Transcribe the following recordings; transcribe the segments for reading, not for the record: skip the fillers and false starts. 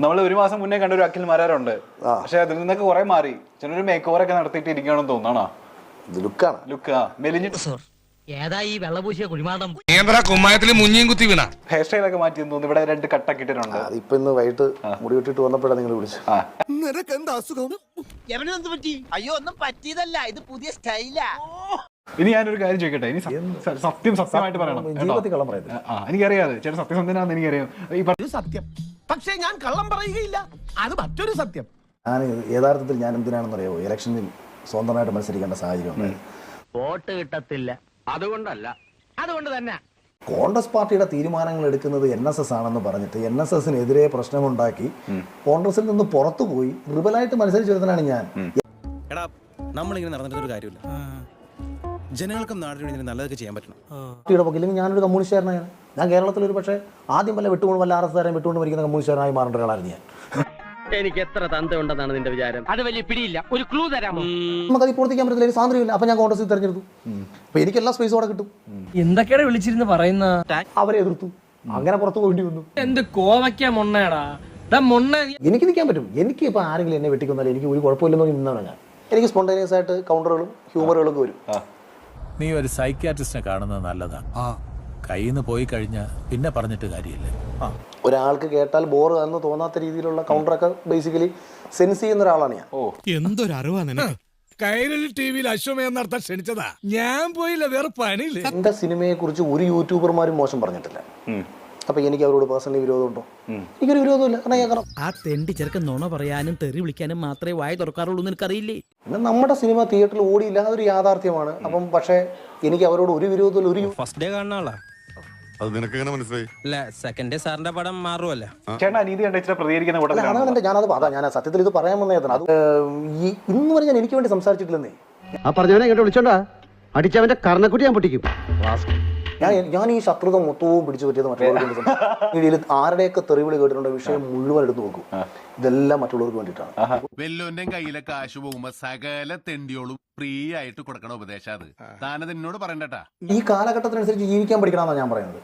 നമ്മൾ ഒരു മാസം മുന്നേ കണ്ട ഒരു അഖിൽ മാരാരുണ്ട്, പക്ഷെ അതിൽ നിന്നൊക്കെ കുറെ മാറി. ചിലൊരു മേക്ക് ഓവർ ഒക്കെ നടത്തിയിട്ട് ഇരിക്കണമെന്ന് തോന്നണോ? ലുക്ക് മെലിഞ്ഞിട്ട് ഏതാ ഈ വെള്ളപൂശിയ കുഴിമാടം കുമ്മായത്തില് മുഞ്ഞിയും കുത്തി വീണ ഹെയർ സ്റ്റൈൽ ഒക്കെ മാറ്റി തോന്നുന്നു. ഇവിടെ 2 കട്ടൊക്കെ ഇട്ടിട്ടുണ്ട്. ഇപ്പൊ ഇന്ന് വൈകിട്ട് മുടി വെട്ടിട്ട് വന്നപ്പോഴാണ് നിങ്ങൾ വിളിച്ചത്. അയ്യോ ഒന്നും പറ്റിയതല്ല, ഇത് പുതിയ സ്റ്റൈലാ. ഇനി ഞാനൊരു കാര്യം ചോദിക്കട്ടെ, ഇനി സത്യമായിട്ട് പറയണം. ജീവിതത്തിൽ കള്ളം പറയത്തില്ല. എനിക്കറിയാതെ ചേട്ടൻ സത്യസന്ധനാന്ന് എനിക്കറിയാം. ഈ സത്യം, പക്ഷേ ഞാൻ കള്ളം പറയുകയില്ല, അത് മറ്റൊരു സത്യം. ഞാൻ യഥാർത്ഥത്തിൽ ഞാൻ എന്തിനാണെന്ന് അറിയാമോ, ഇലക്ഷനിൽ സ്വന്തമായിട്ട് മത്സരിക്കേണ്ട സാഹചര്യം ഉണ്ടായി. വോട്ട് കിട്ടത്തില്ല, അതുകൊണ്ടല്ല, അതുകൊണ്ട് തന്നെ കോൺഗ്രസ് പാർട്ടിയുടെ തീരുമാനങ്ങൾ എടുക്കുന്നത് NSS ആണെന്ന് പറഞ്ഞിട്ട് NSSനെതിരെ പ്രശ്നമുണ്ടാക്കി കോൺഗ്രസിൽ നിന്ന് പുറത്തുപോയി റിബലായിട്ട് മത്സരിച്ചു വരുന്നതാണ് ഞാൻ. എടാ, നമ്മളിങ്ങനെ നടന്നിട്ടൊരു കാര്യമില്ല. ജനങ്ങൾക്കും നാടിനും നല്ലതൊക്കെ ചെയ്യാൻ പറ്റണം. പാർട്ടിയുടെ പക്കില്ലെങ്കിൽ ഞാനൊരു കമ്മ്യൂണിസ്റ്റുകാരനാണ്. ഞാൻ കേരളത്തിൽ ഒരു പക്ഷേ ആദ്യം വല്ല RS വിട്ടുകൊണ്ട് മരിക്കുന്ന കമ്മ്യൂണിസ്റ്റുകാരനായി മാറേണ്ട ഒരാളായിരുന്നു ഞാൻ. എനിക്ക് എത്ര തന്ത ഉണ്ടെന്നാണ് നിന്റെ വിചാരം? അത് വലിയ പിടിയില്ല, ഒരു ക്ലൂ തരാമോ? നമുക്കത് പൂർത്തിക്കാൻ പറ്റില്ല, എനിക്ക് സ്വാതന്ത്ര്യമില്ല. അപ്പൊ ഞാൻ കോൺഗ്രസിൽ തെരഞ്ഞെടുത്തു. അപ്പൊ എനിക്ക് എല്ലാ സ്പേസും അവിടെ കിട്ടും. എന്തൊക്കെയാണ് വിളിച്ചിരുന്ന് പറയുന്ന? അവരെ എതിർത്തു, അങ്ങനെ പുറത്തു പോകേണ്ടി വന്നു. എന്ത് കോവയ്ക്ക മൊണ്ണയാടാ മൊണ്ണ. എനിക്ക് നിൽക്കാൻ പറ്റും. എനിക്ക് ഇപ്പൊ ആരെങ്കിലും എന്നെ വെട്ടിക്കൊന്നാലും എനിക്ക് ഒരു കുഴപ്പമില്ലെന്നോ നിന്നാണ് ഞാൻ. എനിക്ക് സ്പോണ്ടേനിയസ് ആയിട്ട് കൗണ്ടറുകളും ഹ്യൂമറുകളും ഒക്കെ വരും. നീ ഒരു സൈക്യാട്രിസ്റ്റിനെ കാണുന്നത് നല്ലതാണ്. കയ്യിൽ നിന്ന് പോയി കഴിഞ്ഞാൽ പിന്നെ പറഞ്ഞിട്ട് കാര്യമില്ല. ഒരാൾക്ക് കേട്ടാൽ ബോർ എന്ന് തോന്നാത്ത രീതിയിലുള്ള കൗണ്ടറൊക്കെ ബേസിക്കലി സെൻസ് ചെയ്യുന്ന ഒരാളാണ് ഞാൻ. എന്തൊരറിവാ നിനക്ക്. കൈരളി ടിവിയിൽ അശ്വമേധം നടത്താൻ ക്ഷണിച്ചതാ, ഞാൻ പോയില്ല, വേറെ പണിയില്ല. എന്റെ സിനിമയെ കുറിച്ച് ഒരു യൂട്യൂബർമാരും മോശം പറഞ്ഞിട്ടില്ല. അപ്പൊ എനിക്ക് അവരോട് പേഴ്സണലി വിരോധമുണ്ടോ? എനിക്കൊരു വിരോധമില്ല. കാരണം ആ തെണ്ടി ചെറുക്കൻ നുണ പറയാനും തെറി വിളിക്കാനും മാത്രമേ വായ തുറക്കാറുള്ളൂ എന്ന് എനിക്കറിയില്ലേ. പിന്നെ നമ്മുടെ സിനിമ തിയേറ്ററിൽ ഓടിയില്ല, അതൊരു യാഥാർത്ഥ്യമാണ്. അപ്പം പക്ഷേ എനിക്ക് അവരോട് ഒരു വിരോധമില്ല. ഒരു ഫസ്റ്റ് ഡേ കാണുന്ന ആളാ. അത് നിനക്ക് എങ്ങനെ മനസ്സിലായി? അല്ല, സെക്കൻഡ് ഡേ സാറിന്റെ പടം മാറുമല്ല. ചേട്ടൻ അനീതി കണ്ടിട്ട് പ്രതികരിക്കുന്ന അതാണ് ഞാൻ സത്യത്തിൽ ഇത് പറയാൻ വന്നതാണ്. അത് ഇന്ന് പറഞ്ഞാൽ എനിക്ക് വേണ്ടി സംസാരിച്ചിട്ടില്ലെന്നേ. ആ പറഞ്ഞവനെ ഇങ്ങോട്ട് വിളിച്ചോണ്ടാ അടിച്ചവന്റെ കർണക്കുട്ടി ഞാൻ പൊട്ടിക്കും. ഞാൻ ഈ ശത്രുത മൊത്തവും പിടിച്ചു പറ്റിയത് മറ്റുള്ളവർക്ക് ആരുടെയൊക്കെ തെറിവിളി കേട്ടിട്ടുണ്ട്, വിഷയം മുഴുവൻ എടുത്തു നോക്കും. ഇതെല്ലാം മറ്റുള്ളവർക്ക് വേണ്ടിയിട്ടാണ്. വെല്ലോന്റെ കയ്യിലെ കാശ് പോകുമ്പോ സകല തെണ്ടിയോളും ഫ്രീ ആയിട്ട് കൊടുക്കണ ഉപദേശം അത് താനത് എന്നോട് പറയണ്ടട്ടാ. ഈ കാലഘട്ടത്തിനനുസരിച്ച് ജീവിക്കാൻ പഠിക്കണമെന്നാണ് ഞാൻ പറയുന്നത്.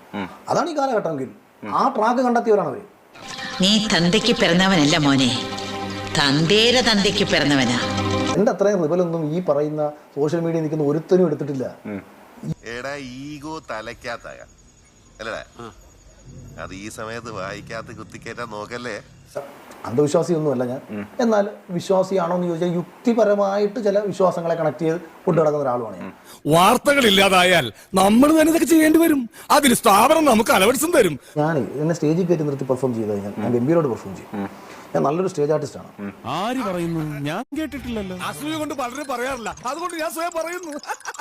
അതാണ് ഈ കാലഘട്ടമെങ്കിൽ ആ ട്രാക്ക് കണ്ടെത്തിയവരാണ് അവര്. നീ തന്തയ്ക്ക് പിറന്നവനല്ല മോനെ, തന്തേര തന്തയ്ക്ക് പിറന്നവനാ. എന്റെ അത്രയും റിബലൊന്നും ഈ പറയുന്ന സോഷ്യൽ മീഡിയ നിൽക്കുന്ന ഒരുത്തനും എടുത്തിട്ടില്ല. എടാ ഈഗോ തലയ്ക്കാത്തായ അല്ലടാ, അത് ഈ സമയത്ത് വായിക്കാത്ത കുത്തിക്കേറ്റാൻ നോക്കല്ലേ. അന്ധവിശ്വാസിയൊന്നുമല്ല ഞാൻ. എന്നാൽ വിശ്വാസിയാണോ എന്ന് ചോദിച്ചാൽ യുക്തിപരമായിട്ട് ചില വിശ്വാസങ്ങളെ കണക്ട് ചെയ്ത് കൊണ്ടു നടക്കുന്ന ഒരാളുമാണ് ഞാൻ. വാർത്തകളില്ലാതായാൽ നമ്മൾ തന്നെ ഇതൊക്കെ ചെയ്യേണ്ടി വരും. അതിന് സ്ഥാപനം നമുക്ക് അലവൻസും തരും. ഞാൻ എന്നെ സ്റ്റേജിൽ കയറ്റി നിർത്തി പെർഫോം ചെയ്ത് കഴിഞ്ഞാൽ ഞാൻ ഗംഭീരമായിട്ട് പെർഫോം ചെയ്യും. ഞാൻ നല്ലൊരു സ്റ്റേജ് ആർട്ടിസ്റ്റ് ആണ്. ആര് പറയുന്നു? ഞാൻ കേട്ടിട്ടില്ലല്ലോ. അസൂയ കൊണ്ട് പലരും പറയാറില്ല, അതുകൊണ്ട് ഞാൻ സ്വയം പറയുന്നു.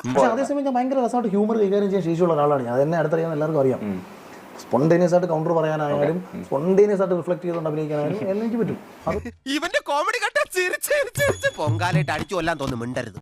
പക്ഷെ അതേസമയം ഞാൻ ഭയങ്കര രസമായിട്ട് ഹ്യൂമർ കൈകാര്യം ചെയ്യാൻ ശേഷിയുള്ള ഒരാളാണ് ഞാൻ. അതെന്നെ അടുത്തറിയാൻ എല്ലാവർക്കും അറിയാം. സ്പോണ്ടേനിയസ് ആയിട്ട് കൗണ്ടർ പറയാനായാലും സ്പോണ്ടേനിയസ് ആയിട്ട് റിഫ്ലക്ട് ചെയ്തുകൊണ്ട് അഭിനയിക്കാനായാലും എല്ലാം എനിക്ക് പറ്റും. ഇവന്റെ കോമഡി കണ്ട പൊങ്കാലായിട്ട് അടിച്ചു കൊല്ലാൻ തോന്നുന്നു, മിണ്ടരുത്.